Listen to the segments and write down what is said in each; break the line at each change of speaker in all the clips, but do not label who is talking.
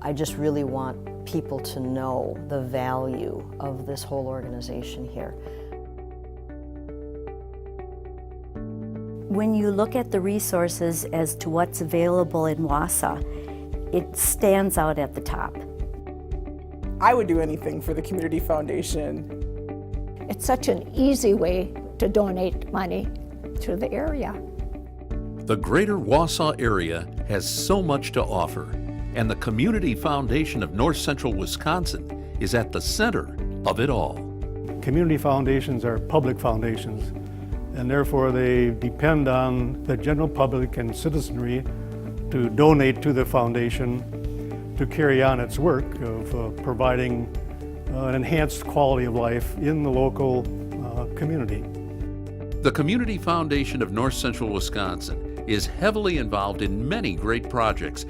I just really want people to know the value of this whole organization here.
When you look at the resources as to what's available in Wausau, it stands out at the top.
I would do anything for the Community Foundation.
It's such an easy way to donate money to the area.
The greater Wausau area has so much to offer, and the Community Foundation of North Central Wisconsin is at the center of it all.
Community foundations are public foundations, and therefore they depend on the general public and citizenry to donate to the foundation to carry on its work of providing an enhanced quality of life in the local community.
The Community Foundation of North Central Wisconsin is heavily involved in many great projects.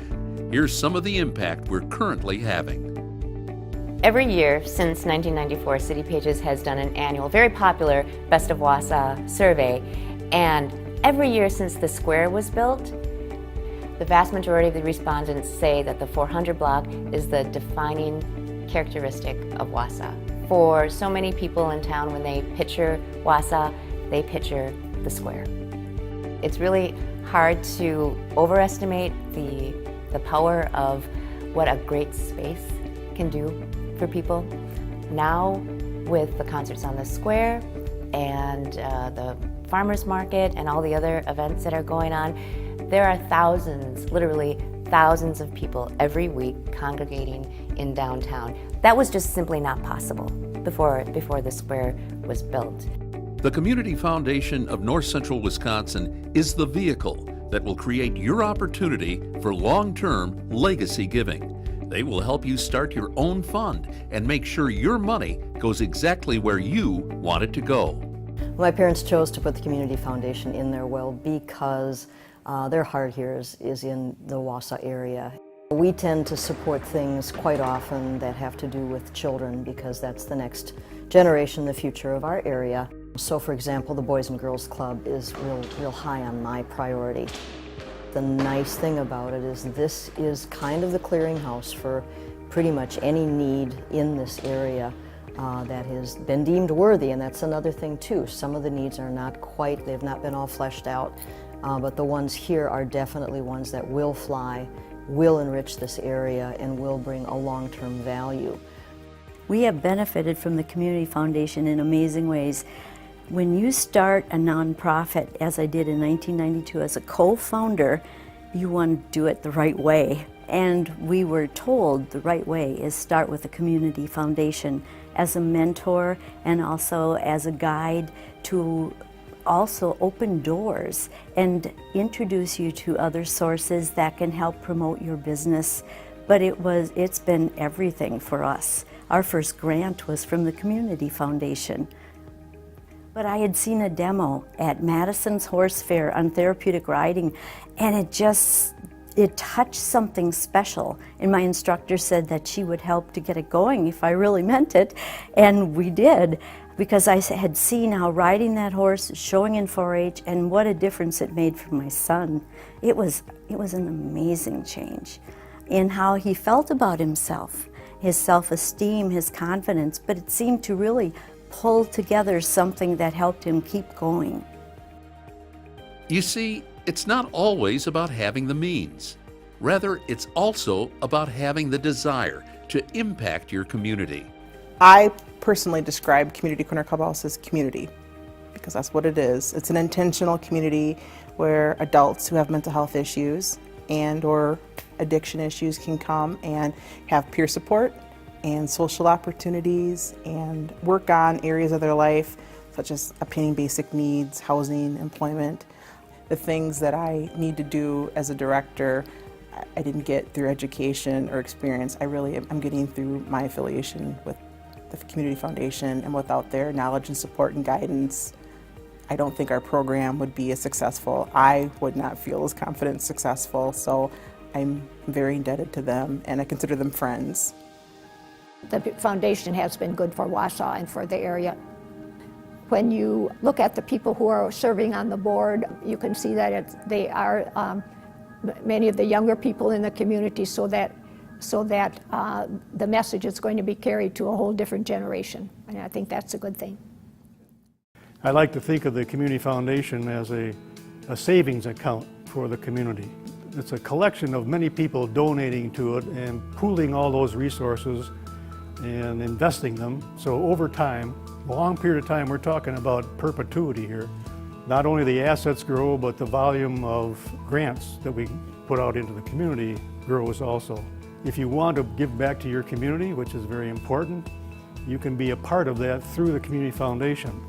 Here's some of the impact we're currently having.
Every year since 1994, City Pages has done an annual, very popular Best of Wausau survey, and every year since the square was built, the vast majority of the respondents say that the 400 block is the defining characteristic of Wausau. For so many people in town, when they picture Wausau, they picture the square. It's really hard to overestimate the power of what a great space can do for people. Now, with the concerts on the square and the farmers market and all the other events that are going on, there are thousands, literally thousands of people every week congregating in downtown. That was just simply not possible before the square was built.
The Community Foundation of North Central Wisconsin is the vehicle that will create your opportunity for long-term legacy giving. They will help you start your own fund and make sure your money goes exactly where you want it to go.
My parents chose to put the Community Foundation in there, well, because their heart here is in the Wausau area. We tend to support things quite often that have to do with children because that's the next generation, the future of our area. So, for example, the Boys and Girls Club is real high on my priority. The nice thing about it is this is kind of the clearinghouse for pretty much any need in this area that has been deemed worthy, and that's another thing too. Some of the needs are not quite, they've not been all fleshed out, but the ones here are definitely ones that will fly, will enrich this area, and will bring a long-term value.
We have benefited from the Community Foundation in amazing ways. When you start a nonprofit, as I did in 1992 as a co-founder, you want to do it the right way. And we were told the right way is start with the Community Foundation as a mentor and also as a guide to also open doors and introduce you to other sources that can help promote your business. But it's been everything for us. Our first grant was from the Community Foundation. But I had seen a demo at Madison's Horse Fair on therapeutic riding, and it touched something special. And my instructor said that she would help to get it going if I really meant it, and we did, because I had seen how riding that horse, showing in 4-H, and what a difference it made for my son. It was an amazing change in how he felt about himself, his self-esteem, his confidence, but it seemed to really pull together something that helped him keep going.
You see, it's not always about having the means. Rather, it's also about having the desire to impact your community.
I personally describe Community Corner Clubhouse as community, because that's what it is. It's an intentional community where adults who have mental health issues and or addiction issues can come and have peer support and social opportunities and work on areas of their life such as obtaining basic needs, housing, employment. The things that I need to do as a director, I didn't get through education or experience. I'm getting through my affiliation with the Community Foundation, and without their knowledge and support and guidance, I don't think our program would be as successful. I would not feel as confident and successful, so I'm very indebted to them, and I consider them friends.
The foundation has been good for Wausau and for the area. When you look at the people who are serving on the board, you can see that they are many of the younger people in the community, so that so that the message is going to be carried to a whole different generation. And I think that's a good thing.
I like to think of the Community Foundation as a savings account for the community. It's a collection of many people donating to it and pooling all those resources and investing them. So over time, a long period of time, we're talking about perpetuity here. Not only the assets grow, but the volume of grants that we put out into the community grows also. If you want to give back to your community, which is very important, you can be a part of that through the Community Foundation.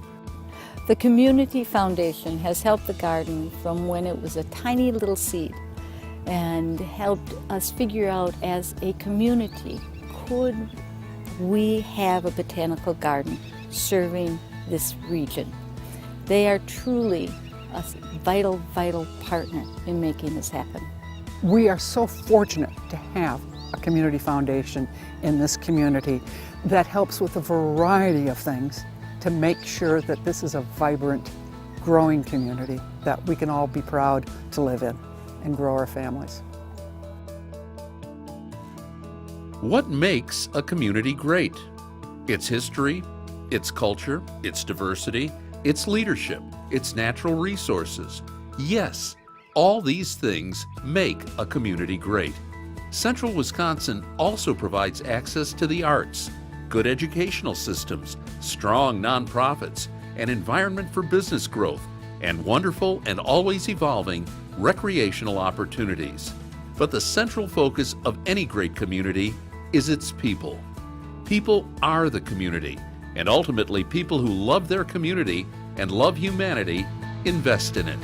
The Community Foundation has helped the garden from when it was a tiny little seed and helped us figure out as a community, could we have a botanical garden serving this region? They are truly a vital, vital partner in making this happen.
We are so fortunate to have a community foundation in this community that helps with a variety of things to make sure that this is a vibrant, growing community that we can all be proud to live in and grow our families.
What makes a community great? Its history, its culture, its diversity, its leadership, its natural resources. Yes, all these things make a community great. Central Wisconsin also provides access to the arts, good educational systems, strong nonprofits, an environment for business growth, and wonderful and always evolving recreational opportunities. But the central focus of any great community is its people. People are the community, and ultimately people who love their community and love humanity invest in it.